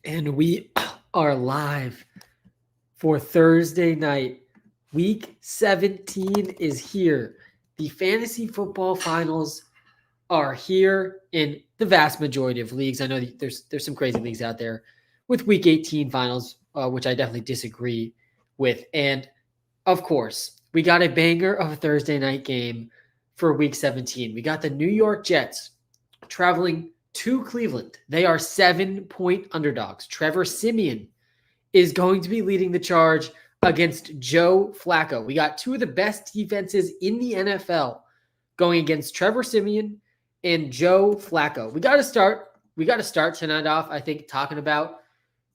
And we are live for Thursday night. Week 17 is here. The fantasy football finals are here in the vast majority of leagues. I know there's some crazy leagues out there with week 18 finals, which I definitely disagree with. And of course, we got a banger of a Thursday night game for week 17. We got the New York Jets traveling to Cleveland. They are 7-point underdogs. Trevor Siemian is going to be leading the charge against Joe Flacco. We got two of the best defenses in the NFL going against Trevor Siemian and Joe Flacco. We got to start tonight off, I think, talking about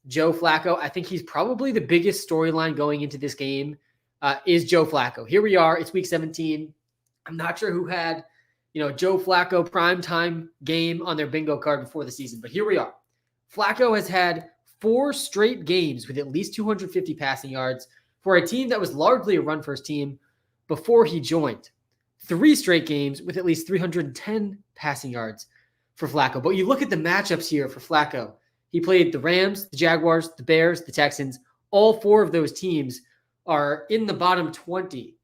Joe Flacco. I think he's probably the biggest storyline going into this game is Joe Flacco. Here we are. It's week 17. I'm not sure who had Joe Flacco primetime game on their bingo card before the season. But here we are. Flacco has had 4 straight games with at least 250 passing yards for a team that was largely a run-first team before he joined. 3 straight games with at least 310 passing yards for Flacco. But you look at the matchups here for Flacco. He played the Rams, the Jaguars, the Bears, the Texans. All 4 of those teams are in the bottom 20.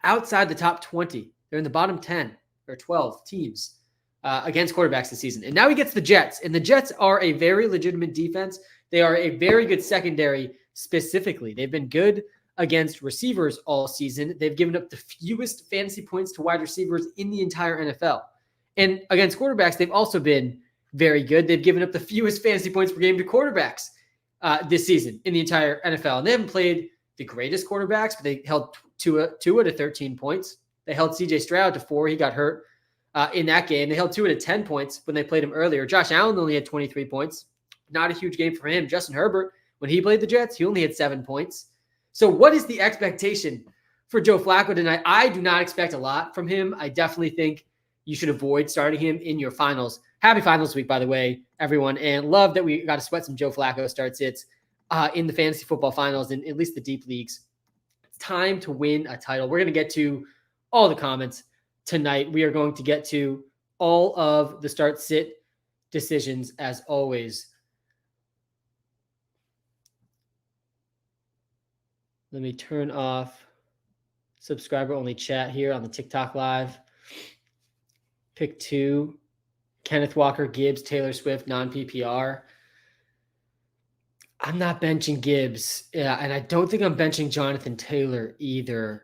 Outside the top 20, they're in the bottom 10. Or 12 teams against quarterbacks this season. And now he gets the Jets. And the Jets are a very legitimate defense. They are a very good secondary specifically. They've been good against receivers all season. They've given up the fewest fantasy points to wide receivers in the entire NFL. And against quarterbacks, they've also been very good. They've given up the fewest fantasy points per game to quarterbacks this season in the entire NFL. And they haven't played the greatest quarterbacks, but they held Tua to 13 points. They held CJ Stroud to 4. He got hurt in that game. They held Tua to 10 points when they played him earlier. Josh Allen only had 23 points. Not a huge game for him. Justin Herbert, when he played the Jets, he only had 7 points. So what is the expectation for Joe Flacco tonight? I do not expect a lot from him. I definitely think you should avoid starting him in your finals. Happy finals week, by the way, everyone. And love that we got to sweat some Joe Flacco start sits in the fantasy football finals and at least the deep leagues. It's time to win a title. We're going to get to all the comments tonight. We are going to get to all of the start sit decisions as always. Let me turn off subscriber only chat here on the TikTok live. Pick 2, Kenneth Walker, Gibbs, Taylor Swift, non-PPR. I'm not benching Gibbs. Yeah, and I don't think I'm benching Jonathan Taylor either.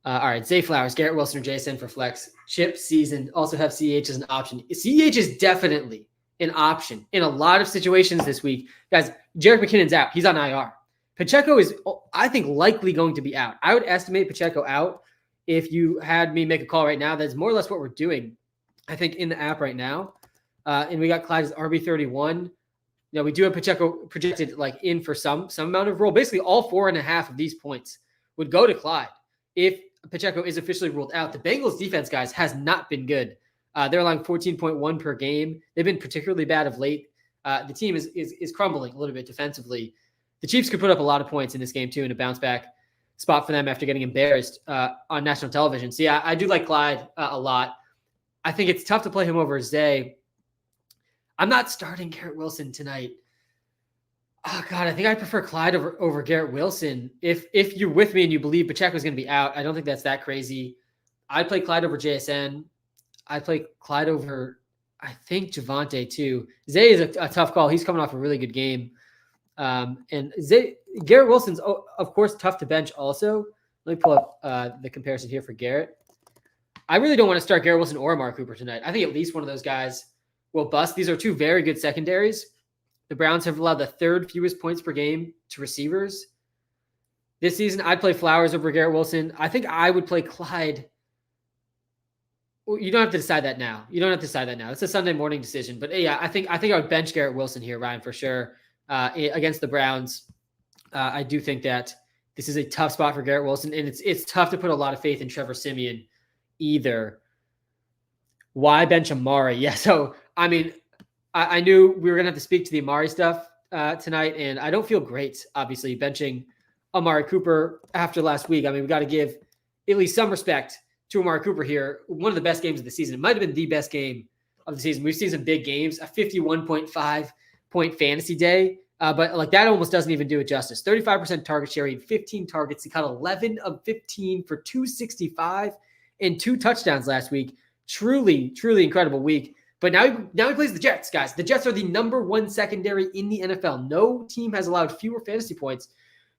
All right, Zay Flowers, Garrett Wilson, or JSN for flex. Chip season. Also have CH as an option. CH is definitely an option in a lot of situations this week. Guys, Jerick McKinnon's out. He's on IR. Pacheco is, I think, likely going to be out. I would estimate Pacheco out if you had me make a call right now. That's more or less what we're doing, I think, in the app right now. And we got Clyde as RB31. We do have Pacheco projected in for some amount of role. Basically, all 4.5 of these points would go to Clyde if Pacheco is officially ruled out. The Bengals defense, guys, has not been good. They're allowing 14.1 per game. They've been particularly bad of late. The team is crumbling a little bit defensively. The Chiefs could put up a lot of points in this game, too, in a bounce-back spot for them after getting embarrassed on national television. So, yeah, I do like Clyde a lot. I think it's tough to play him over Zay. I'm not starting Garrett Wilson tonight. Oh, God, I think I prefer Clyde over Garrett Wilson. If you're with me and you believe Pacheco's going to be out, I don't think that's that crazy. I'd play Clyde over JSN. I'd play Clyde over, I think, Javonte, too. Zay is a tough call. He's coming off a really good game. And Garrett Wilson's, of course, tough to bench also. Let me pull up the comparison here for Garrett. I really don't want to start Garrett Wilson or Amari Cooper tonight. I think at least one of those guys will bust. These are 2 very good secondaries. The Browns have allowed the 3rd fewest points per game to receivers. This season, I'd play Flowers over Garrett Wilson. I think I would play Clyde. Well, you don't have to decide that now. It's a Sunday morning decision. But yeah, I think I would bench Garrett Wilson here, Ryan, for sure, against the Browns. I do think that this is a tough spot for Garrett Wilson, and it's tough to put a lot of faith in Trevor Siemian either. Why bench Amari? Yeah, so, I mean, I knew we were going to have to speak to the Amari stuff tonight, and I don't feel great, obviously, benching Amari Cooper after last week. I mean, we got to give at least some respect to Amari Cooper here. One of the best games of the season. It might have been the best game of the season. We've seen some big games, a 51.5 point fantasy day But like that almost doesn't even do it justice. 35% target share, 15 targets. He caught 11 of 15 for 265 and 2 touchdowns last week. Truly, truly incredible week. But now he plays the Jets, guys. The Jets are the number 1 secondary in the NFL. No team has allowed fewer fantasy points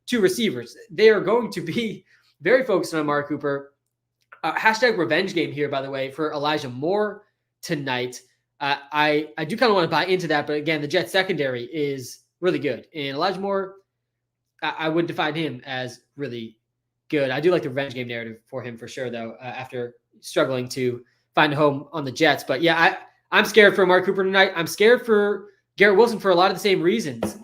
to receivers. They are going to be very focused on Amari Cooper. Hashtag revenge game here, by the way, for Elijah Moore tonight. I do kind of want to buy into that, but again, the Jets secondary is really good. And Elijah Moore, I would define him as really good. I do like the revenge game narrative for him for sure, though, after struggling to find a home on the Jets. But yeah, I'm scared for Amari Cooper tonight. I'm scared for Garrett Wilson for a lot of the same reasons.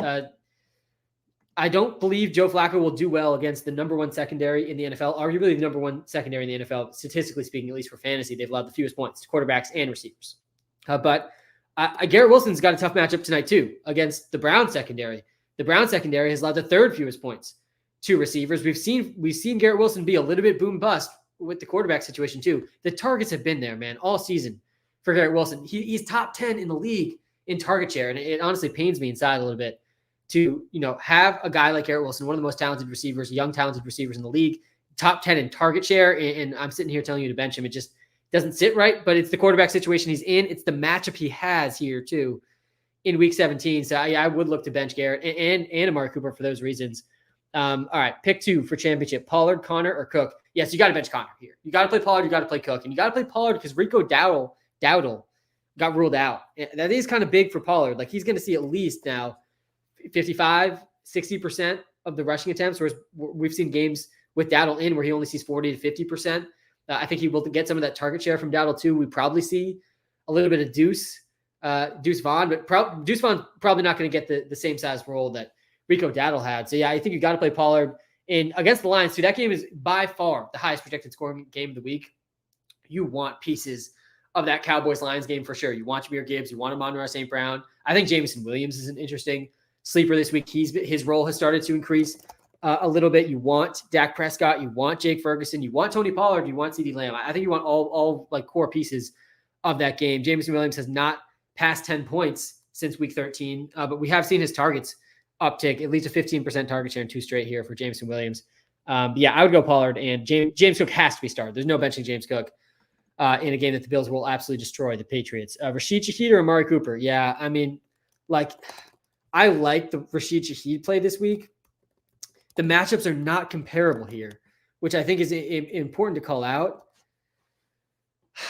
I don't believe Joe Flacco will do well against the number 1 secondary in the NFL, arguably the number 1 secondary in the NFL, statistically speaking, at least for fantasy. They've allowed the fewest points to quarterbacks and receivers. But Garrett Wilson's got a tough matchup tonight, too, against the Browns secondary. The Browns secondary has allowed the 3rd fewest points to receivers. We've seen Garrett Wilson be a little bit boom bust with the quarterback situation, too. The targets have been there, man, all season for Garrett Wilson. He's top 10 in the league in target share, and it honestly pains me inside a little bit to have a guy like Garrett Wilson, one of the most talented receivers, young talented receivers in the league, top 10 in target share, and I'm sitting here telling you to bench him. It just doesn't sit right, but it's the quarterback situation he's in. It's the matchup he has here too in week 17. So I would look to bench Garrett and Amari Cooper for those reasons. All right, pick 2 for championship: Pollard, Connor, or Cook. Yes, you got to bench Connor here. You got to play Pollard. You got to play Cook, and you got to play Pollard because Rico Dowdle got ruled out. That is kind of big for Pollard. Like he's going to see at least now 55, 60% of the rushing attempts, whereas we've seen games with Dowdle in where he only sees 40 to 50%. I think he will get some of that target share from Dowdle too. We probably see a little bit of Deuce Vaughn, but Deuce Vaughn probably not going to get the same size role that Rico Dowdle had. So yeah, I think you got to play Pollard. And against the Lions too, that game is by far the highest projected scoring game of the week. You want pieces of that Cowboys-Lions game for sure. You want Jahmyr Gibbs. You want Amon-Ra St. Brown. I think Jameson Williams is an interesting sleeper this week. His role has started to increase a little bit. You want Dak Prescott. You want Jake Ferguson. You want Tony Pollard. You want CeeDee Lamb. I think you want all like core pieces of that game. Jameson Williams has not passed 10 points since week 13, but we have seen his targets uptick, at least a 15% target share in 2 straight here for Jameson Williams. Yeah, I would go Pollard, and James Cook has to be started. There's no benching James Cook in a game that the Bills will absolutely destroy the Patriots. Rashid Shaheed or Amari Cooper? Yeah, I mean, I like the Rashid Shaheed play this week. The matchups are not comparable here, which I think is important to call out.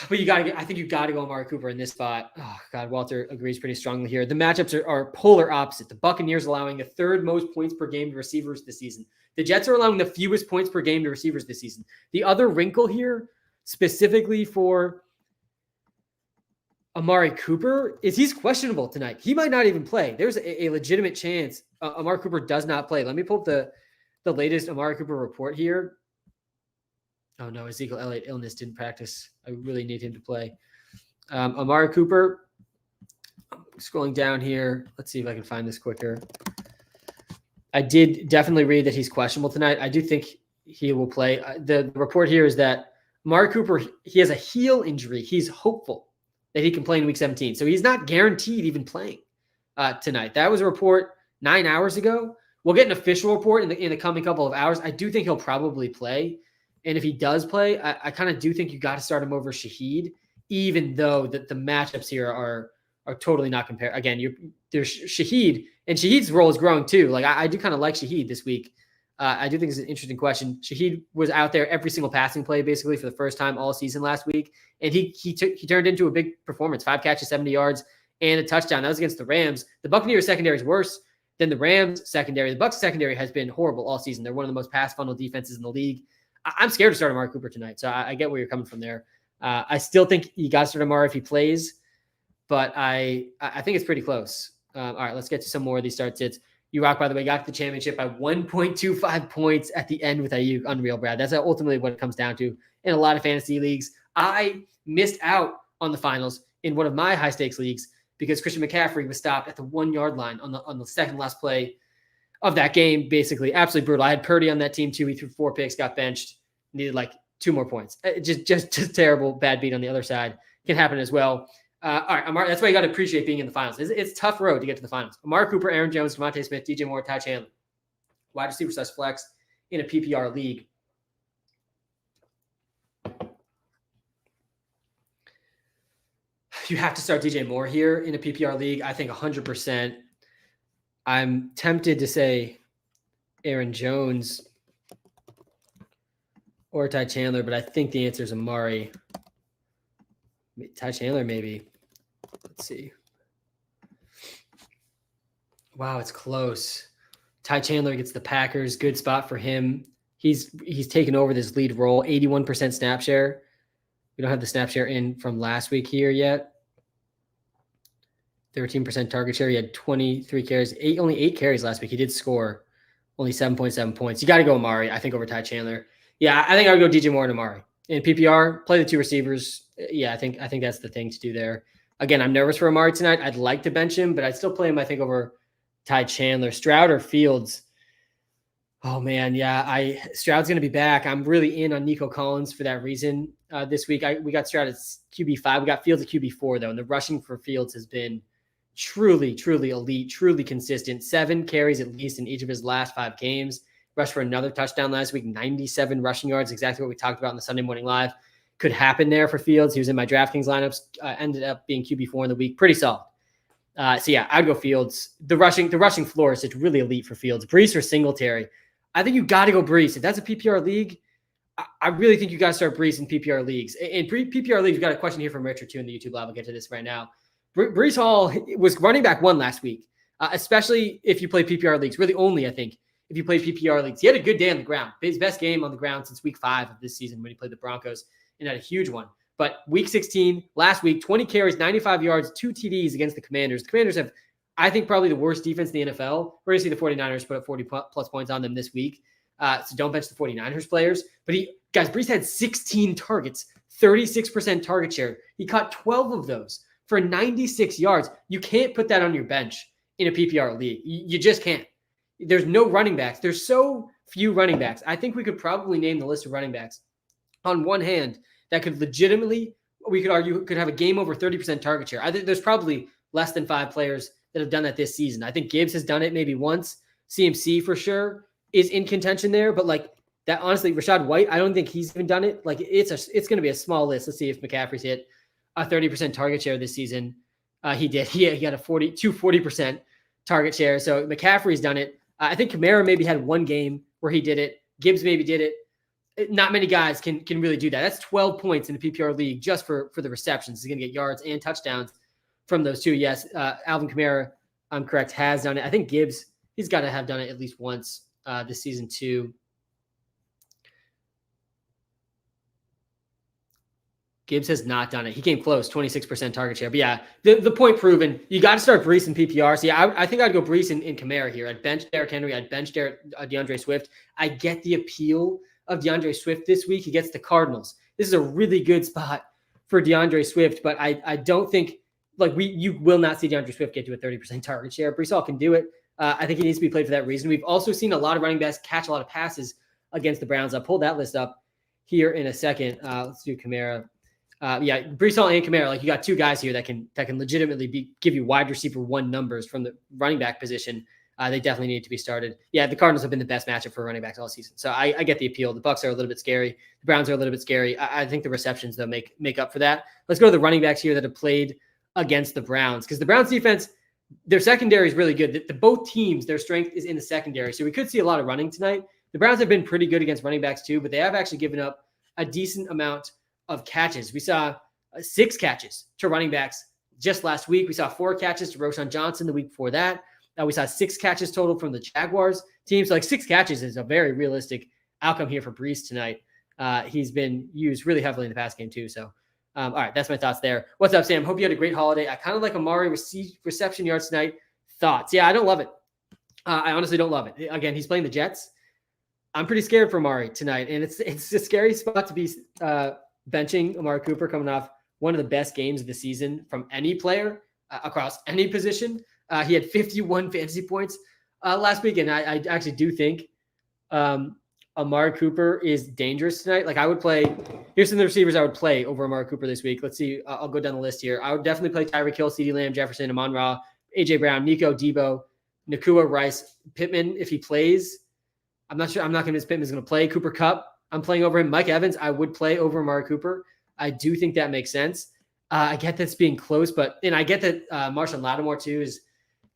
But I think you got to go Amari Cooper in this spot. Oh God, Walter agrees pretty strongly here. The matchups are polar opposite. The Buccaneers allowing the 3rd most points per game to receivers this season. The Jets are allowing the fewest points per game to receivers this season. The other wrinkle here, specifically for Amari Cooper, is he's questionable tonight. He might not even play. There's a legitimate chance Amari Cooper does not play. Let me pull up the latest Amari Cooper report here. Oh no, Ezekiel Elliott illness, didn't practice. I really need him to play. Amari Cooper, scrolling down here. Let's see if I can find this quicker. I did definitely read that he's questionable tonight. I do think he will play. The report here is that Amari Cooper, he has a heel injury. He's hopeful that he can play in week 17. So he's not guaranteed even playing tonight. That was a report 9 hours ago. We'll get an official report in the coming couple of hours. I do think he'll probably play. And if he does play, I kind of do think you got to start him over Shaheed, even though the matchups here are totally not compared. Again, there's Shaheed, and Shaheed's role is growing too. Like I do kind of like Shaheed this week. I do think it's an interesting question. Shaheed was out there every single passing play basically for the first time all season last week, and he turned into a big performance: 5 catches, 70 yards, and a touchdown. That was against the Rams. The Buccaneers secondary is worse than the Rams secondary. The Bucs secondary has been horrible all season. They're one of the most pass funnel defenses in the league. I'm scared to start Amari Cooper tonight, so I get where you're coming from there. I still think you got to start Amari if he plays, but I think it's pretty close. All right, let's get to some more of these start sits. U-Rock, by the way, got to the championship by 1.25 points at the end with Ayuk. Unreal, Brad. That's ultimately what it comes down to in a lot of fantasy leagues. I missed out on the finals in one of my high-stakes leagues because Christian McCaffrey was stopped at the 1-yard line on the second last play of that game. Basically, absolutely brutal. I had Purdy on that team too. He threw 4 picks, got benched, needed like 2 more points. Just terrible, bad beat on the other side. Can happen as well. All right, that's why you got to appreciate being in the finals. It's a tough road to get to the finals. Amari Cooper, Aaron Jones, DeVonta Smith, DJ Moore, Ty Chandler, wide receiver / flex in a PPR league. You have to start DJ Moore here in a PPR league. I think 100%. I'm tempted to say Aaron Jones or Ty Chandler, but I think the answer is Amari. Ty Chandler, maybe. Let's see. Wow, it's close. Ty Chandler gets the Packers. Good spot for him. He's taken over this lead role. 81% snap share. We don't have the snap share in from last week here yet. 13% target share. He had 23 carries. Only 8 carries last week. He did score only 7.7 points. You got to go Amari, I think, over Ty Chandler. Yeah, I think I would go DJ Moore and Amari. In PPR, play the 2 receivers. Yeah, I think that's the thing to do there. Again, I'm nervous for Amari tonight. I'd like to bench him, but I'd still play him, I think, over Ty Chandler. Stroud or Fields? Oh, man, yeah. Stroud's going to be back. I'm really in on Nico Collins for that reason this week. We got Stroud at QB5. We got Fields at QB4, though, and the rushing for Fields has been truly, truly elite, truly consistent. 7 carries at least in each of his last 5 games. Rushed for another touchdown last week, 97 rushing yards, exactly what we talked about in the Sunday Morning Live. Could happen there for Fields. He was in my DraftKings lineups, ended up being QB4 in the week. Pretty solid. So yeah, I'd go Fields. The rushing floor is just really elite for Fields. Breece or Singletary. I think you got to go Breece. If that's a PPR league, I really think you got to start Breece in PPR leagues. In PPR leagues, we've got a question here from Richard too in the YouTube live. I'll get to this right now. Breece Hall was running back 1 last week, especially if you play PPR leagues. Really only, I think, if you play PPR leagues. He had a good day on the ground. His best game on the ground since week 5 of this season when he played the Broncos and had a huge one. But week 16, last week, 20 carries, 95 yards, 2 TDs against the Commanders. The Commanders have, I think, probably the worst defense in the NFL. We're going to see the 49ers put up 40-plus points on them this week. So don't bench the 49ers players. But Breece had 16 targets, 36% target share. He caught 12 of those for 96 yards. You can't put that on your bench in a PPR league. You just can't. There's no running backs. There's so few running backs. I think we could probably name the list of running backs on one hand that could legitimately, we could argue, could have a game over 30% target share. I think there's probably less than 5 players that have done that this season. I think Gibbs has done it maybe once. CMC for sure is in contention there, but like that, honestly, Rachaad White, I don't think he's even done it. Like it's going to be a small list. Let's see if McCaffrey's hit a 30% target share this season. He did. He got a 40% target share. So McCaffrey's done it. I think Kamara maybe had 1 game where he did it. Gibbs maybe did it. Not many guys can really do that. That's 12 points in the PPR league just for the receptions. He's going to get yards and touchdowns from those 2. Yes, Alvin Kamara, I'm correct, has done it. I think Gibbs, he's got to have done it at least once this season too. Gibbs has not done it. He came close, 26% target share. But yeah, the point proven. You got to start Breece in PPR. So yeah, I think I'd go Breece in Kamara here. I'd bench Derrick Henry. I'd bench DeAndre Swift. I get the appeal of DeAndre Swift this week. He gets the Cardinals. This is a really good spot for DeAndre Swift, but I don't think you will not see DeAndre Swift get to a 30% target share. Breece Hall can do it. I think he needs to be played for that reason. We've also seen a lot of running backs catch a lot of passes against the Browns. I'll pull that list up here in a second. Let's do Kamara. Breece Hall and Kamara, you got 2 guys here that can legitimately give you wide receiver 1 numbers from the running back position. They definitely need to be started. Yeah, the Cardinals have been the best matchup for running backs all season. So I get the appeal. The Bucs are a little bit scary. The Browns are a little bit scary. I think the receptions, though, make up for that. Let's go to the running backs here that have played against the Browns, because the Browns defense, their secondary is really good. Both teams, their strength is in the secondary. So we could see a lot of running tonight. The Browns have been pretty good against running backs too, but they have actually given up a decent amount of catches. We saw 6 catches to running backs just last week. We saw 4 catches to Roschon Johnson the week before that. We saw 6 catches total from the Jaguars team. So 6 catches is a very realistic outcome here for Breece tonight. He's been used really heavily in the pass game too. So, all right, that's my thoughts there. What's up, Sam? Hope you had a great holiday. I kind of like Amari reception yards tonight. Thoughts? Yeah, I don't love it. I honestly don't love it. Again, he's playing the Jets. I'm pretty scared for Amari tonight, and it's a scary spot to be benching Amari Cooper coming off one of the best games of the season from any player across any position. He had 51 fantasy points last week, and I actually do think Amari Cooper is dangerous tonight. Like I would play, here's some of the receivers I would play over Amari Cooper this week. Let's see. I'll go down the list here. I would definitely play Tyreek Hill, CeeDee Lamb, Jefferson, Amon-Ra, AJ Brown, Nico, Debo, Nakua, Rice, Pittman. If he plays, I'm not sure. I'm not convinced Pittman's going to play. Cooper Kupp, I'm playing over him. Mike Evans, I would play over Amari Cooper. I do think that makes sense. I get that's being close, and I get that Marshon Lattimore too is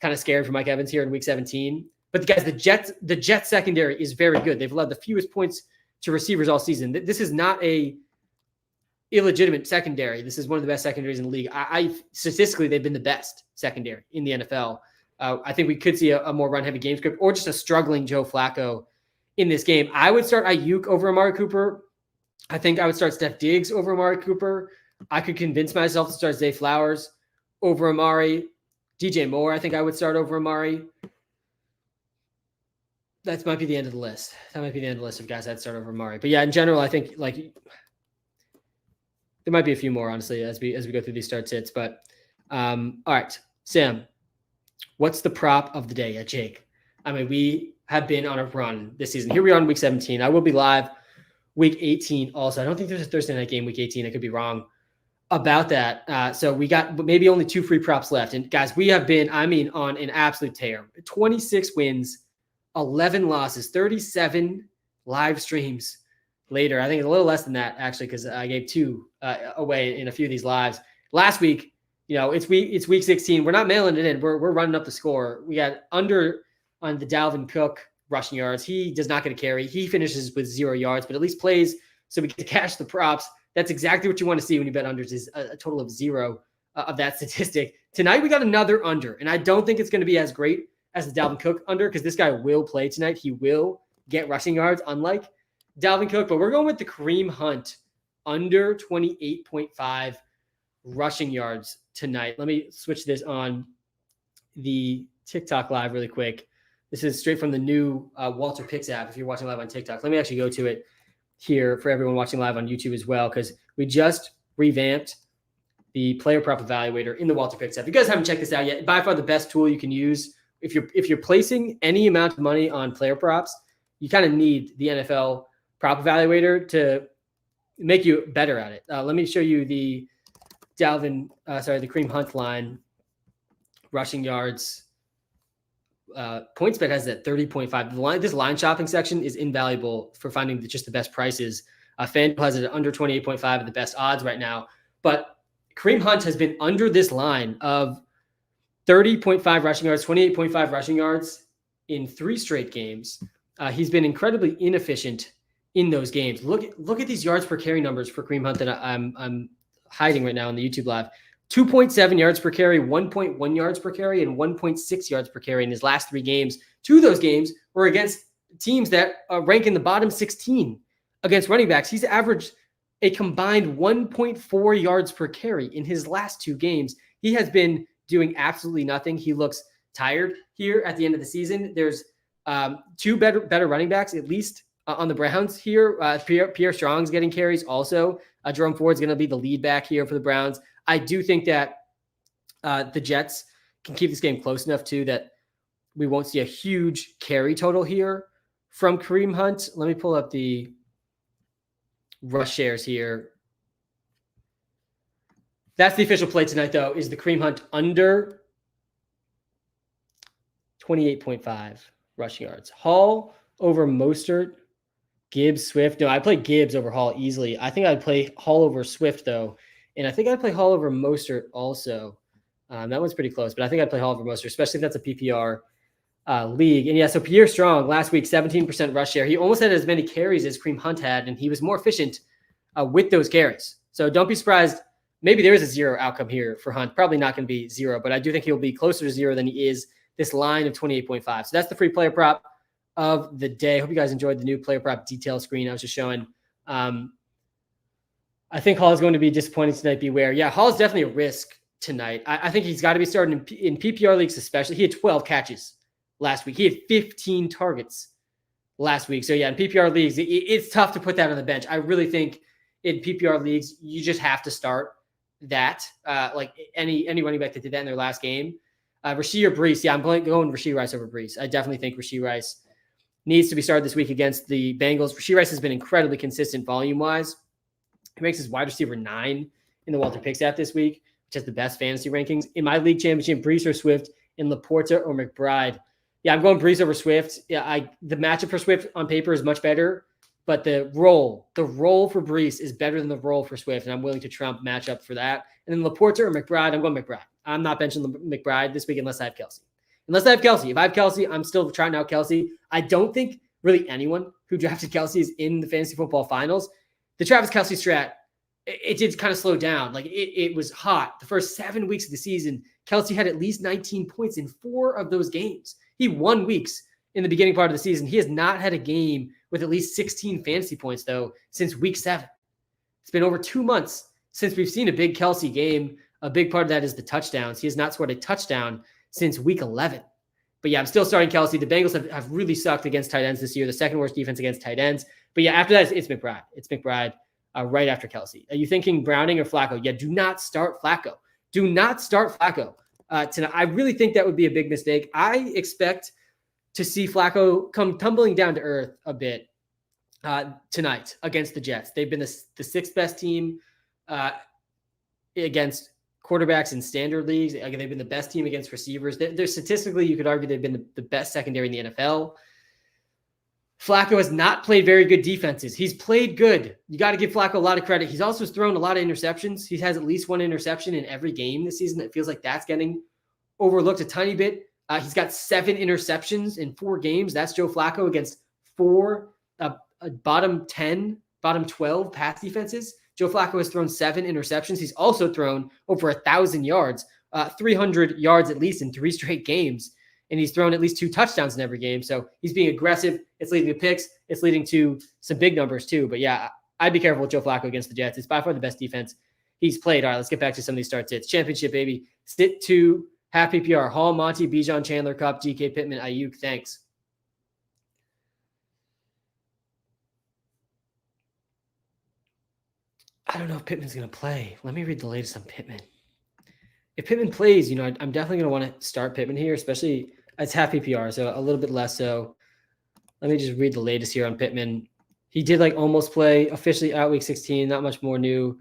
kind of scared for Mike Evans here in week 17. But guys, the Jets secondary is very good. They've allowed the fewest points to receivers all season. This is not a illegitimate secondary. This is one of the best secondaries in the league. Statistically, they've been the best secondary in the NFL. I think we could see a more run-heavy game script or just a struggling Joe Flacco in this game. I would start Ayuk over Amari Cooper. I think I would start Steph Diggs over Amari Cooper. I could convince myself to start Zay Flowers over Amari. DJ Moore, I think I would start over Amari. That might be the end of the list. That might be the end of the list of guys I'd start over Amari. But yeah, in general, I think like there might be a few more, honestly, as we go through these start sits. But all right, Sam, what's the prop of the day? Yeah, Jake. I mean, we have been on a run this season. Here we are in week 17. I will be live week 18 also. I don't think there's a Thursday night game week 18. I could be wrong about that. So we got maybe only 2 free props left. And guys, we have been, on an absolute tear. 26 wins, 11 losses, 37 live streams later. I think it's a little less than that, actually, because I gave 2 away in a few of these lives. Last week, it's week 16. We're not mailing it in. We're running up the score. We got under on the Dalvin Cook rushing yards. He does not get a carry. He finishes with 0 yards, but at least plays so we get to cash the props. That's exactly what you want to see when you bet unders, is a total of 0 of that statistic. Tonight, we got another under, and I don't think it's going to be as great as the Dalvin Cook under because this guy will play tonight. He will get rushing yards, unlike Dalvin Cook, but we're going with the Kareem Hunt under 28.5 rushing yards tonight. Let me switch this on the TikTok live really quick. This is straight from the new Walter Picks app if you're watching live on TikTok. Let me actually go to it here for everyone watching live on YouTube as well, because we just revamped the player prop evaluator in the Walter Picks app. If you guys haven't checked this out yet, by far the best tool you can use. If you're placing any amount of money on player props, you kind of need the NFL prop evaluator to make you better at it. Let me show you the Kareem Hunt line, rushing yards. PointsBet has that 30.5. This line shopping section is invaluable for finding just the best prices. FanDuel has it at under 28.5 at the best odds right now. But Kareem Hunt has been under this line of 30.5 rushing yards, 28.5 rushing yards in 3 straight games. He's been incredibly inefficient in those games. Look at these yards per carry numbers for Kareem Hunt that I'm hiding right now on the YouTube live. 2.7 yards per carry, 1.1 yards per carry, and 1.6 yards per carry in his last 3 games. 2 of those games were against teams that rank in the bottom 16 against running backs. He's averaged a combined 1.4 yards per carry in his last 2 games. He has been doing absolutely nothing. He looks tired here at the end of the season. There's 2 better running backs, at least on the Browns here. Pierre Strong's getting carries also. Jerome Ford's going to be the lead back here for the Browns. I do think that the Jets can keep this game close enough too that we won't see a huge carry total here from Kareem Hunt. Let me pull up the rush shares here. That's the official play tonight, though, is the Kareem Hunt under 28.5 rushing yards. Hall over Mostert, Gibbs, Swift. No, I play Gibbs over Hall easily. I think I'd play Hall over Swift, though. And I think I'd play Hall over Mostert also. That one's pretty close, but I think I'd play Hall over Mostert, especially if that's a PPR league. And yeah, so Pierre Strong last week, 17% rush share. He almost had as many carries as Kareem Hunt had, and he was more efficient with those carries. So don't be surprised. Maybe there is a 0 outcome here for Hunt. Probably not going to be 0, but I do think he'll be closer to 0 than he is this line of 28.5. So that's the free player prop of the day. Hope you guys enjoyed the new player prop detail screen I was just showing. I think Hall is going to be disappointing tonight. Beware. Yeah, Hall is definitely a risk tonight. I think he's got to be starting in PPR leagues especially. He had 12 catches last week. He had 15 targets last week. So yeah, in PPR leagues, it's tough to put that on the bench. I really think in PPR leagues, you just have to start that. Like any running back that did that in their last game. Rashee or Breece. Yeah, I'm going Rashee Rice over Breece. I definitely think Rashee Rice needs to be started this week against the Bengals. Rashee Rice has been incredibly consistent volume-wise. He ranks as wide receiver 9 in the Walter Picks app this week, which has the best fantasy rankings. In my league championship, Brees or Swift, in Laporta or McBride. Yeah, I'm going Brees over Swift. Yeah, the matchup for Swift on paper is much better, but the role for Brees is better than the role for Swift, and I'm willing to trump matchup for that. And then Laporta or McBride, I'm going McBride. I'm not benching McBride this week unless I have Kelce. If I have Kelce, I'm still trying out Kelce. I don't think really anyone who drafted Kelce is in the fantasy football finals. The Travis Kelce strat, it did kind of slow down. Like it was hot. The first 7 weeks of the season, Kelce had at least 19 points in 4 of those games. He won weeks in the beginning part of the season. He has not had a game with at least 16 fantasy points, though, since week 7. It's been over 2 months since we've seen a big Kelce game. A big part of that is the touchdowns. He has not scored a touchdown since week 11. But yeah, I'm still starting Kelce. The Bengals have really sucked against tight ends this year, the second worst defense against tight ends. But yeah, after that, it's McBride. It's McBride right after Kelce. Are you thinking Browning or Flacco? Yeah, do not start Flacco. Do not start Flacco tonight. I really think that would be a big mistake. I expect to see Flacco come tumbling down to earth a bit tonight against the Jets. They've been the 6th best team against quarterbacks in standard leagues. They've been the best team against receivers. They're statistically, you could argue they've been the best secondary in the NFL. Flacco has not played very good defenses. He's played good. You got to give Flacco a lot of credit. He's also thrown a lot of interceptions. He has at least 1 interception in every game this season. It feels like that's getting overlooked a tiny bit. He's got 7 interceptions in 4 games. That's Joe Flacco against 4 bottom 10, bottom 12 pass defenses. Joe Flacco has thrown 7 interceptions. He's also thrown over 1,000 yards, 300 yards at least in 3 straight games. And he's thrown at least 2 touchdowns in every game. So he's being aggressive. It's leading to picks. It's leading to some big numbers too. But yeah, I'd be careful with Joe Flacco against the Jets. It's by far the best defense he's played. All right, let's get back to some of these start sits. Championship, baby. Sit 2, half PPR. Hall, Monty, Bijan, Chandler, Kupp, GK, Pittman, Ayuk. Thanks. I don't know if Pittman's going to play. Let me read the latest on Pittman. If Pittman plays, I'm definitely going to want to start Pittman here, especially it's half PPR, so a little bit less so. Let me just read the latest here on Pittman. He did almost play officially out week 16. Not much more new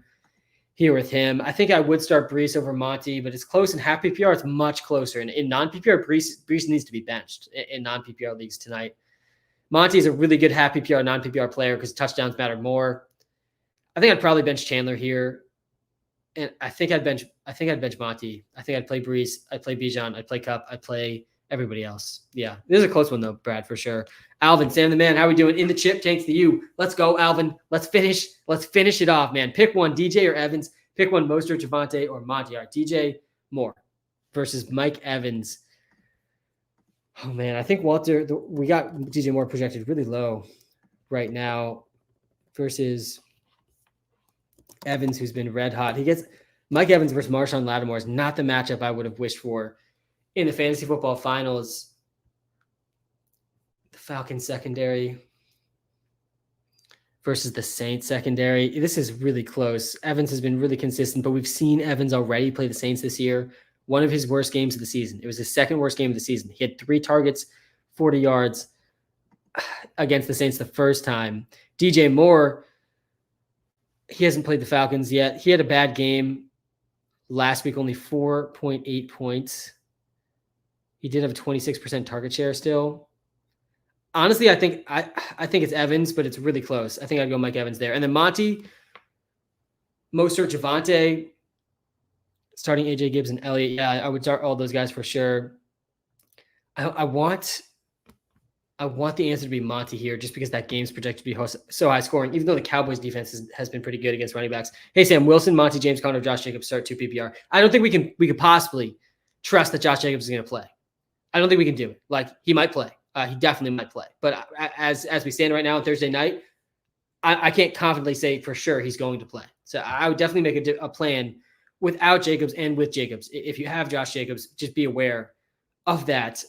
here with him. I think I would start Brees over Monty, but it's close in half PPR. It's much closer. And in non-PPR, Brees needs to be benched in non-PPR leagues tonight. Monty is a really good half PPR, non-PPR player because touchdowns matter more. I think I'd probably bench Chandler here. And I think I'd bench Monty. I think I'd play Brees. I'd play Bijan. I'd play Kupp. I'd play everybody else. Yeah. This is a close one though, Brad, for sure. Alvin, Sam the man, how are we doing? In the chip, thanks to you. Let's go, Alvin. Let's finish it off, man. Pick one, DJ or Evans. Pick one, Mostert, Javonte, or Monty. All right, DJ Moore versus Mike Evans. Oh man, I think we got DJ Moore projected really low right now versus Evans, who's been red hot. He gets Mike Evans versus Marshawn Lattimore is not the matchup I would have wished for in the fantasy football finals. The Falcons secondary versus the Saints secondary. This is really close. Evans has been really consistent, but we've seen Evans already play the Saints this year. One of his worst games of the season. It was his second worst game of the season. He had 3 targets, 40 yards against the Saints the first time. DJ Moore, he hasn't played the Falcons yet. He had a bad game last week, only 4.8 points. He did have a 26% target share still. Honestly, I think it's Evans, but it's really close. I think I'd go Mike Evans there. And then Monty, Mostert, Javonte, starting AJ Gibbs and Elliott. Yeah, I would start all those guys for sure. I want the answer to be Monty here just because that game's projected to be so high scoring, even though the Cowboys defense has been pretty good against running backs. Hey, Sam, Wilson, Monty, James Conner, Josh Jacobs start 2 PPR. I don't think we could possibly trust that Josh Jacobs is going to play. I don't think we can do it. He might play. He definitely might play. But as we stand right now on Thursday night, I can't confidently say for sure he's going to play. So I would definitely make a plan without Jacobs and with Jacobs. If you have Josh Jacobs, just be aware of that.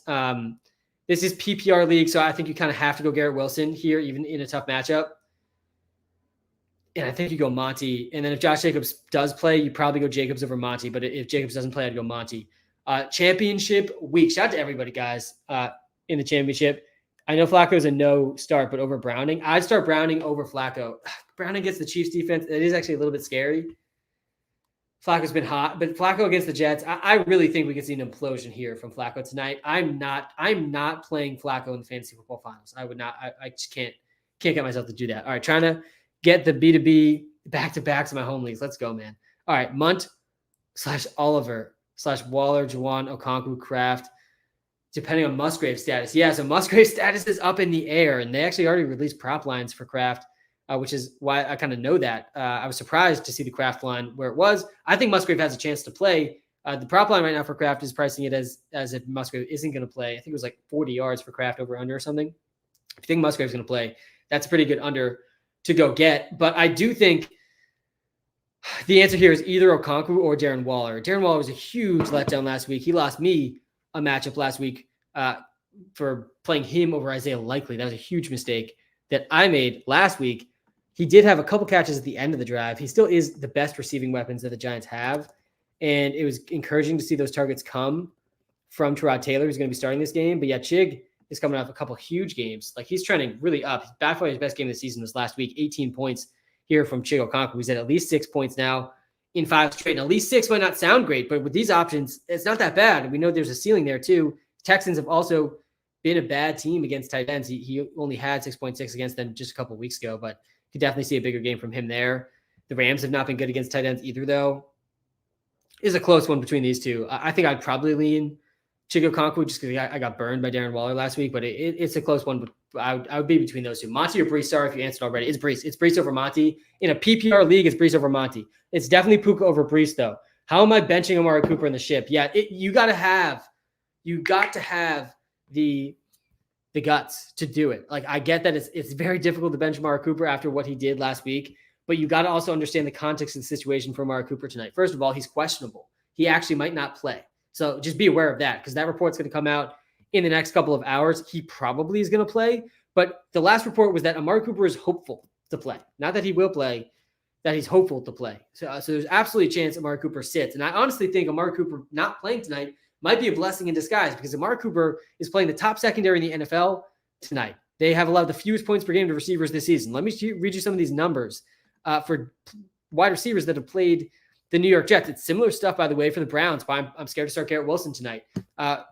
This is PPR league, so I think you kind of have to go Garrett Wilson here, even in a tough matchup. And I think you go Monty. And then if Josh Jacobs does play, you probably go Jacobs over Monty. But if Jacobs doesn't play, I'd go Monty. Championship week. Shout out to everybody, guys, in the championship. I know Flacco's a no start, but over Browning, I'd start Browning over Flacco. Browning against the Chiefs defense, it is actually a little bit scary. Flacco's been hot, but Flacco against the Jets, I really think we could see an implosion here from Flacco tonight. I'm not playing Flacco in the fantasy football finals. I would not. I just can't get myself to do that. All right, trying to get the B2B back-to-backs in my home leagues. Let's go, man. All right, Munt / Oliver / Waller, Juwan, Okonkwo, Kraft, depending on Musgrave status. Yeah, so Musgrave status is up in the air, and they actually already released prop lines for Kraft. Which is why I kind of know that. I was surprised to see the Kraft line where it was. I think Musgrave has a chance to play. The prop line right now for Kraft is pricing it as if Musgrave isn't going to play. I think it was like 40 yards for Kraft over under or something. If you think Musgrave's going to play, that's a pretty good under to go get. But I do think the answer here is either Okonkwo or Darren Waller. Darren Waller was a huge letdown last week. He lost me a matchup last week for playing him over Isaiah Likely. That was a huge mistake that I made last week. He did have a couple catches at the end of the drive. He still is the best receiving weapons that the Giants have. And it was encouraging to see those targets come from Tyrod Taylor, who's going to be starting this game. But yeah, Chig is coming off a couple huge games. Like, he's trending really up. By far his best game of the season was last week, 18 points here from Chig Okonkwo. He's at least 6 points now in 5 straight. And at least 6 might not sound great, but with these options, it's not that bad. And we know there's a ceiling there too. Texans have also been a bad team against tight ends. He only had 6.6 against them just a couple of weeks ago, but could definitely see a bigger game from him there. The Rams have not been good against tight ends either, though. Is a close one between these two. I think I'd probably lean Chig Okonkwo just because I got burned by Darren Waller last week, but it's a close one. But I would be between those two. Monty or Brees? Sorry if you answered already. It's Brees. It's Brees over Monty. In a PPR league, it's Brees over Monty. It's definitely Puka over Brees, though. How am I benching Amari Cooper in the ship? Yeah, you got to have the guts to do it. Like, I get that it's very difficult to bench Amari Cooper after what he did last week, but you got to also understand the context of the situation for Amari Cooper tonight. First of all, he's questionable. He actually might not play. So just be aware of that, because that report's going to come out in the next couple of hours. He probably is going to play, but the last report was that Amari Cooper is hopeful to play. Not that he will play, that he's hopeful to play. So there's absolutely a chance Amari Cooper sits. And I honestly think Amari Cooper not playing tonight might be a blessing in disguise, because Amari Cooper is playing the top secondary in the NFL tonight. They have allowed the fewest points per game to receivers this season. Let me read you some of these numbers for wide receivers that have played the New York Jets. It's similar stuff, by the way, for the Browns, but I'm scared to start Garrett Wilson tonight.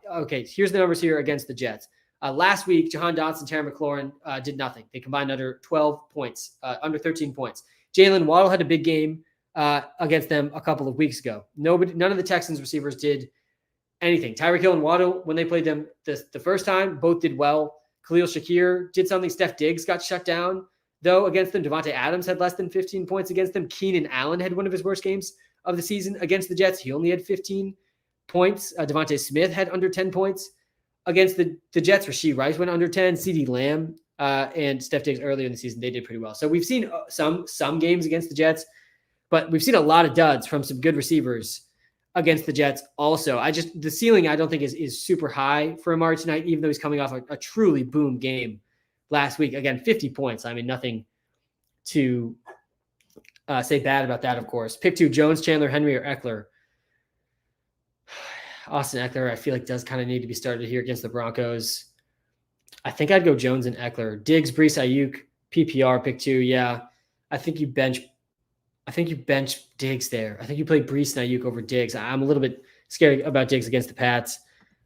Okay, here's the numbers here against the Jets. Last week, Jahan Dotson, Terry McLaurin did nothing. They combined under 12 points, under 13 points. Jalen Waddle had a big game against them a couple of weeks ago. None of the Texans receivers did anything. Tyreek Hill and Waddle, when they played them the first time, both did well. Khalil Shakir did something. Steph Diggs got shut down, though, against them. Devontae Adams had less than 15 points against them. Keenan Allen had one of his worst games of the season against the Jets. He only had 15 points. Devontae Smith had under 10 points against the Jets. Rashee Rice went under 10. CeeDee Lamb and Steph Diggs earlier in the season, they did pretty well. So we've seen some games against the Jets, but we've seen a lot of duds from some good receivers against the Jets also. The ceiling I don't think is super high for Amari tonight, even though he's coming off a truly boom game last week. Again, 50 points. I mean, nothing to say bad about that, of course. Pick 2, Jones, Chandler, Henry, or Eckler. Austin Eckler, I feel like, does kind of need to be started here against the Broncos. I think I'd go Jones and Eckler. Diggs, Brees, Ayuk, PPR, pick 2. Yeah, I think you bench Diggs there. I think you play Brees and Ayuk over Diggs. I'm a little bit scared about Diggs against the Pats.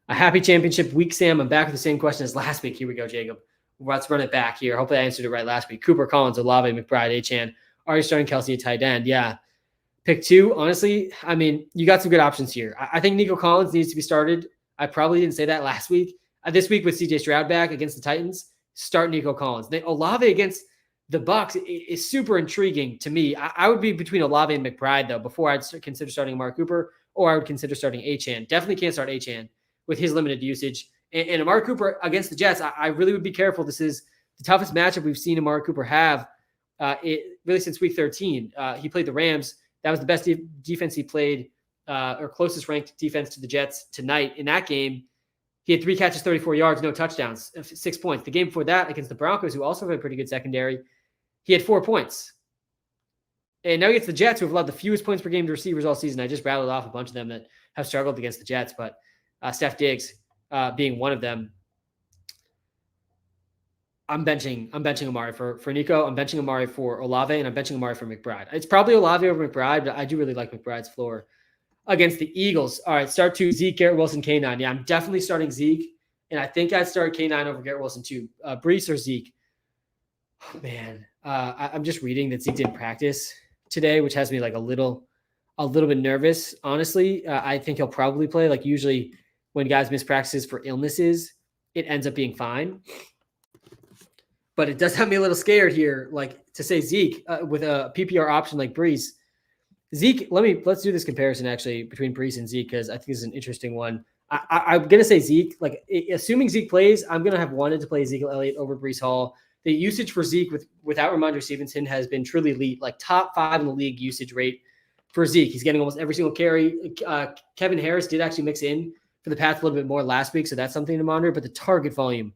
A happy championship week, Sam. I'm back with the same question as last week. Here we go, Jacob. Let's run it back here. Hopefully I answered it right last week. Cooper, Collins, Olave, McBride, Achane. Are you starting Kelsey at tight end? Yeah. Pick 2, honestly, I mean, you got some good options here. I think Nico Collins needs to be started. I probably didn't say that last week. This week with CJ Stroud back against the Titans, start Nico Collins. Olave against the Bucs is super intriguing to me. I would be between Olave and McBride, though, before I'd consider starting Amari Cooper, or I would consider starting Achane. Definitely can't start Achane with his limited usage. And Amari Cooper against the Jets, I really would be careful. This is the toughest matchup we've seen Amari Cooper have really since week 13. He played the Rams. That was the best defense he played, or closest ranked defense to the Jets tonight. In that game, he had 3 catches, 34 yards, no touchdowns, 6 points. The game before that against the Broncos, who also have a pretty good secondary, he had 4 points. And now he gets the Jets, who have allowed the fewest points per game to receivers all season. I just rattled off a bunch of them that have struggled against the Jets, but Steph Diggs being one of them. I'm benching Amari for Nico. I'm benching Amari for Olave, and I'm benching Amari for McBride. It's probably Olave over McBride, but I do really like McBride's floor against the Eagles. All right, start two, Zeke, Garrett Wilson, K9. Yeah, I'm definitely starting Zeke, and I think I'd start K9 over Garrett Wilson too. Brees or Zeke? Oh, man, I'm just reading that Zeke didn't practice today, which has me like a little bit nervous. Honestly, I think he'll probably play. Like usually when guys miss practices for illnesses, it ends up being fine. But it does have me a little scared here, like to say Zeke with a PPR option like Brees. Zeke, let's do this comparison actually between Brees and Zeke because I think this is an interesting one. I'm gonna say Zeke, like assuming Zeke plays, I'm gonna have wanted to play Ezekiel Elliott over Brees Hall. The usage for Zeke without Ramondre Stevenson has been truly elite, like top 5 in the league usage rate for Zeke. He's getting almost every single carry. Kevin Harris did actually mix in for the pass a little bit more last week, so that's something to monitor. But the target volume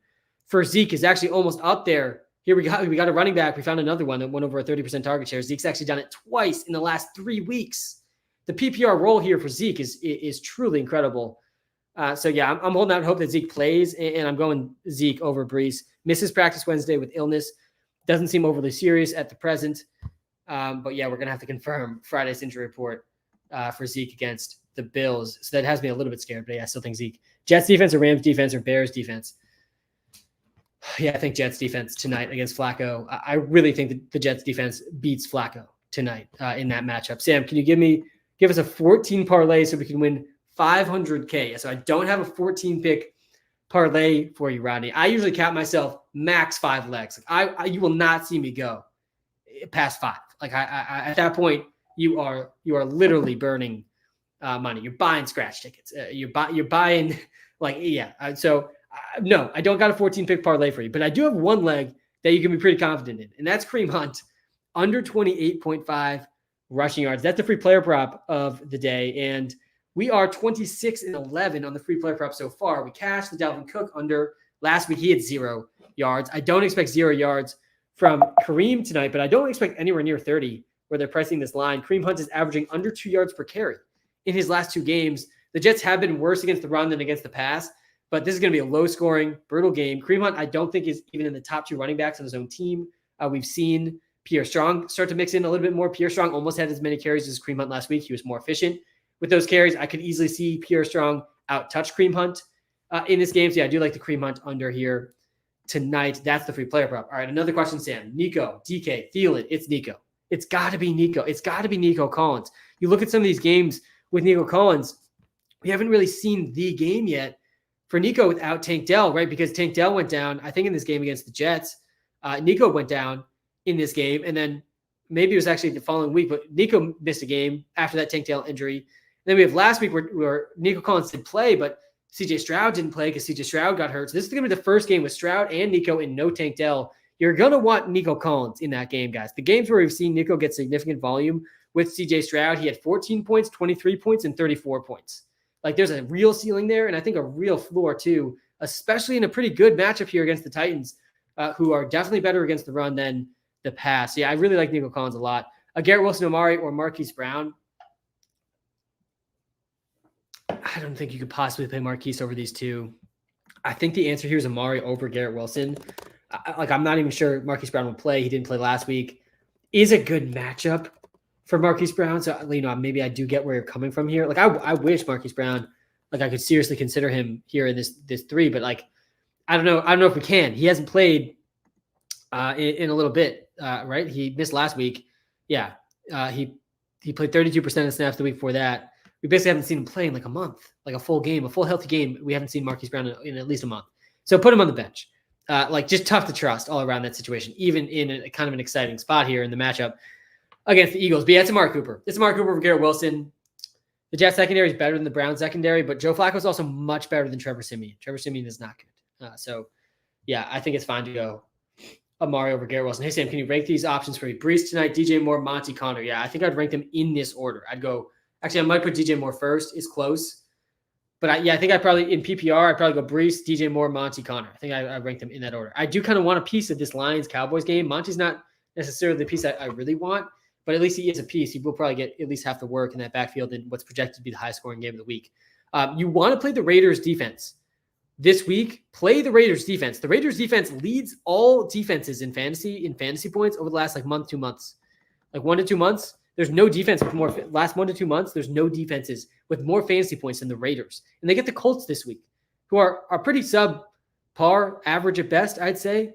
for Zeke is actually almost up there. Here we got a running back. We found another one that went over a 30% target share. Zeke's actually done it twice in the last 3 weeks. The PPR role here for Zeke is truly incredible. So yeah, I'm holding out hope that Zeke plays, and I'm going Zeke over Brees. Misses practice Wednesday with illness. Doesn't seem overly serious at the present. But yeah, we're going to have to confirm Friday's injury report for Zeke against the Bills. So that has me a little bit scared, but yeah, I still think Zeke. Jets defense or Rams defense or Bears defense? Yeah, I think Jets defense tonight against Flacco. I really think that the Jets defense beats Flacco tonight in that matchup. Sam, can you give us a 14 parlay so we can win 500K? So I don't have a 14 pick parlay for you, Rodney. I usually cap myself max 5 legs. Like you will not see me go past 5. Like I at that point, you are literally burning money. You're buying scratch tickets. You're buying like yeah. So. No, I don't got a 14 pick parlay for you, but I do have one leg that you can be pretty confident in, and that's Kareem Hunt under 28.5 rushing yards. That's the free player prop of the day, and we are 26-11 on the free player prop so far. We cashed the Dalvin Cook under last week. He had 0 yards. I don't expect 0 yards from Kareem tonight, but I don't expect anywhere near 30 where they're pricing this line. Kareem Hunt is averaging under 2 yards per carry in his last 2 games. The Jets have been worse against the run than against the pass. But this is going to be a low-scoring, brutal game. Kareem Hunt, I don't think is even in the top 2 running backs on his own team. We've seen Pierre Strong start to mix in a little bit more. Pierre Strong almost had as many carries as Kareem Hunt last week. He was more efficient with those carries. I could easily see Pierre Strong out-touch Kareem Hunt in this game. So yeah, I do like the Kareem Hunt under here tonight. That's the free player prop. All right, another question, Sam. Nico, DK, Thielen. It's Nico. It's got to be Nico. It's got to be Nico Collins. You look at some of these games with Nico Collins, we haven't really seen the game yet for Nico without Tank Dell, right? Because Tank Dell went down, I think, in this game against the Jets. Nico went down in this game, and then maybe it was actually the following week, but Nico missed a game after that Tank Dell injury. And then we have last week where Nico Collins did play, but CJ Stroud didn't play because CJ Stroud got hurt. So this is going to be the first game with Stroud and Nico and no Tank Dell. You're going to want Nico Collins in that game, guys. The games where we've seen Nico get significant volume with CJ Stroud, he had 14 points, 23 points, and 34 points. Like there's a real ceiling there, and I think a real floor too, especially in a pretty good matchup here against the Titans, who are definitely better against the run than the pass. Yeah, I really like Nico Collins a lot. Garrett Wilson, Amari, or Marquise Brown. I don't think you could possibly play Marquise over these two. I think the answer here is Amari over Garrett Wilson. I'm not even sure Marquise Brown will play. He didn't play last week. Is a good matchup for Marquise Brown. So, maybe I do get where you're coming from here. Like, I wish Marquise Brown, like, I could seriously consider him here in this 3, but like, I don't know if we can. He hasn't played in a little bit, right? He missed last week. Yeah. He played 32% of the snaps the week before that. We basically haven't seen him play in like a month, like a full game, a full healthy game. We haven't seen Marquise Brown in at least a month. So put him on the bench. Just tough to trust all around that situation, even in a kind of an exciting spot here in the matchup against the Eagles. But yeah, it's Amari Cooper. It's Amari Cooper over Garrett Wilson. The Jets secondary is better than the Browns secondary, but Joe Flacco is also much better than Trevor Siemian. Trevor Siemian is not good. So yeah, I think it's fine to go Amari over Garrett Wilson. Hey, Sam, can you rank these options for me? Brees tonight, DJ Moore, Monty Connor. Yeah, I think I'd rank them in this order. I might put DJ Moore first. It's close. But I think I'd probably, in PPR, I'd probably go Brees, DJ Moore, Monty Connor. I think I rank them in that order. I do kind of want a piece of this Lions-Cowboys game. Monty's not necessarily the piece I really want, but at least he is a piece. He will probably get at least half the work in that backfield in what's projected to be the high-scoring game of the week. You want to play the Raiders defense this week, play the Raiders defense. The Raiders defense leads all defenses in fantasy points over the last like month, 2 months. Like 1 to 2 months, there's no defense with more last 1 to 2 months, there's no defenses with more fantasy points than the Raiders. And they get the Colts this week, who are pretty subpar, average at best, I'd say.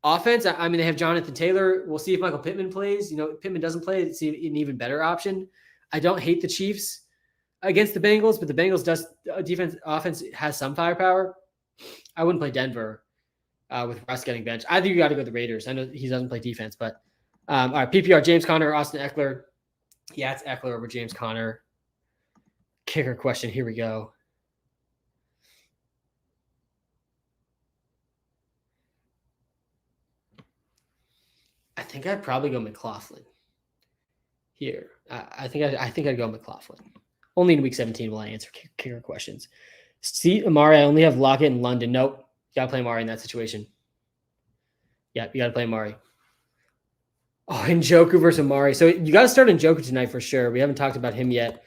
Offense, I mean, they have Jonathan Taylor. We'll see if Michael Pittman plays. If Pittman doesn't play, it's an even better option. I don't hate the Chiefs against the Bengals, but the Bengals offense has some firepower. I wouldn't play Denver with Russ getting benched. I think you got to go the Raiders. I know he doesn't play defense, but all right, PPR, James Conner, Austin Eckler. Yeah, it's Eckler over James Conner. Kicker question. Here we go. I think I'd probably go McLaughlin here. I think I'd go McLaughlin. Only in week 17 will I answer kicker questions. See, Amari, I only have Lockett in London. Nope. You got to play Amari in that situation. Yeah, you got to play Amari. Oh, Njoku versus Amari. So you got to start Njoku tonight for sure. We haven't talked about him yet.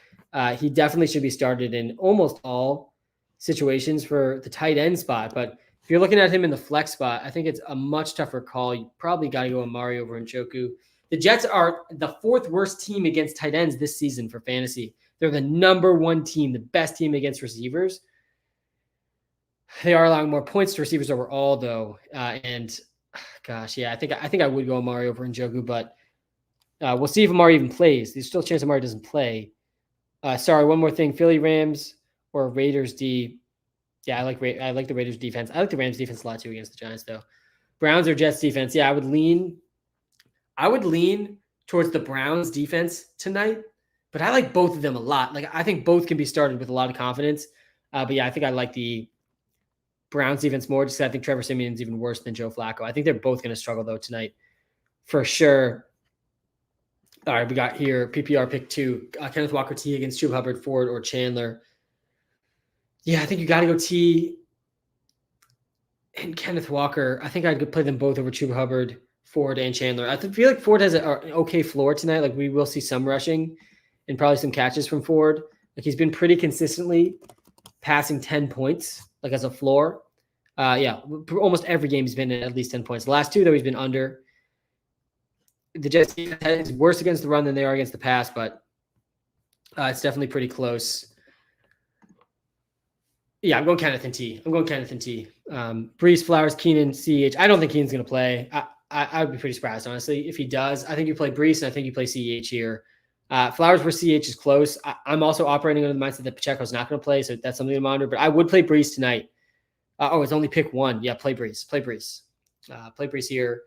He definitely should be started in almost all situations for the tight end spot. But if you're looking at him in the flex spot, I think it's a much tougher call. You probably got to go Amari over Njoku. The Jets are the 4th worst team against tight ends this season for fantasy. They're the number 1 team, the best team against receivers. They are allowing more points to receivers overall, though. And gosh, yeah, I think I would go Amari over Njoku, but we'll see if Amari even plays. There's still a chance Amari doesn't play. Sorry, one more thing: Philly Rams or Raiders D. Yeah, I like the Raiders defense. I like the Rams defense a lot too against the Giants, though. Browns or Jets defense? Yeah, I would lean towards the Browns defense tonight, but I like both of them a lot. Like I think both can be started with a lot of confidence. But yeah, I think I like the Browns defense more, just because I think Trevor Siemian's even worse than Joe Flacco. I think they're both going to struggle though tonight, for sure. All right, we got here PPR pick 2: Kenneth Walker T against Chuba Hubbard, Ford, or Chandler. Yeah, I think you got to go T and Kenneth Walker. I think I'd play them both over Chuba Hubbard, Ford, and Chandler. I feel like Ford has an okay floor tonight. Like we will see some rushing and probably some catches from Ford. Like he's been pretty consistently passing 10 points, like as a floor. Yeah, almost every game he's been at least 10 points. The last 2, though, he's been under. The Jets is worse against the run than they are against the pass, but it's definitely pretty close. Yeah, I'm going Kenneth and T. Brees, Flowers, Keenan, CH. I don't think Keenan's going to play. I would be pretty surprised, honestly, if he does. I think you play Brees, and I think you play CH here. Flowers versus CH is close. I'm also operating under the mindset that Pacheco's not going to play, so that's something to monitor. But I would play Brees tonight. It's only pick 1. Yeah, play Brees. Play Brees here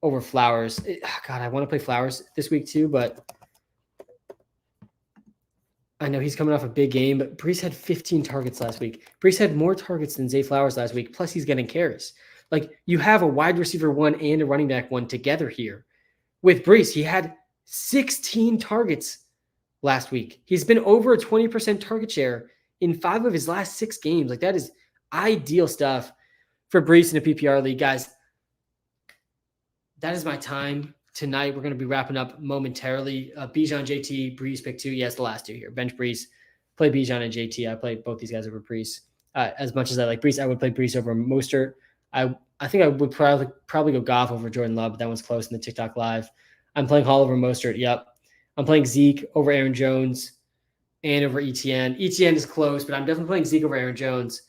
over Flowers. God, I want to play Flowers this week too, but I know he's coming off a big game. But Brees had 15 targets last week. Brees had more targets than Zay Flowers last week, plus he's getting carries. Like, you have a wide receiver 1 and a running back 1 together here. With Brees, he had 16 targets last week. He's been over a 20% target share in 5 of his last 6 games. Like, that is ideal stuff for Brees in a PPR league, guys. That is my time tonight. We're going to be wrapping up momentarily. Bijan, JT, Brees, pick 2. Yes, the last 2 here. Bench Brees. Play Bijan and JT. I play both these guys over Brees. As much as I like Brees, I would play Brees over Mostert. I think I would probably go Goff over Jordan Love, but that one's close in the TikTok live. I'm playing Hall over Mostert. Yep. I'm playing Zeke over Aaron Jones and over ETN. ETN is close, but I'm definitely playing Zeke over Aaron Jones.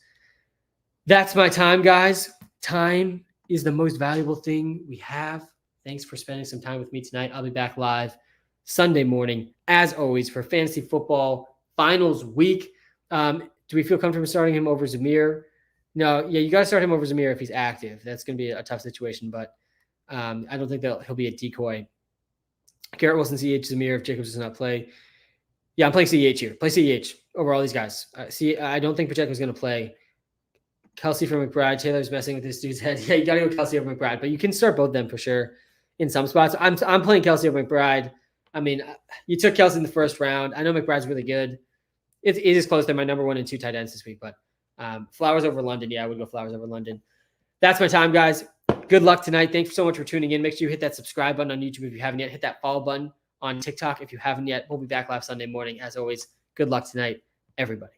That's my time, guys. Time is the most valuable thing we have. Thanks for spending some time with me tonight. I'll be back live Sunday morning, as always, for fantasy football finals week. Do we feel comfortable starting him over Zamir? No, yeah, you got to start him over Zamir if he's active. That's going to be a tough situation, but I don't think that he'll be a decoy. Garrett Wilson, CH, Zamir, if Jacobs does not play. Yeah, I'm playing CH here. Play CH over all these guys. I don't think Pacheco's going to play. Kelsey for McBride. Taylor's messing with this dude's head. Yeah, you got to go Kelsey over McBride, but you can start both of them for sure in some spots. I'm playing Kelsey over McBride. I mean, you took Kelsey in the first round. I know McBride's really good. It is close. They're my number 1 and 2 tight ends this week, but Flowers over London. Yeah, I would go Flowers over London. That's my time, guys. Good luck tonight. Thanks so much for tuning in. Make sure you hit that subscribe button on YouTube if you haven't yet. Hit that follow button on TikTok if you haven't yet. We'll be back live Sunday morning. As always, good luck tonight, everybody.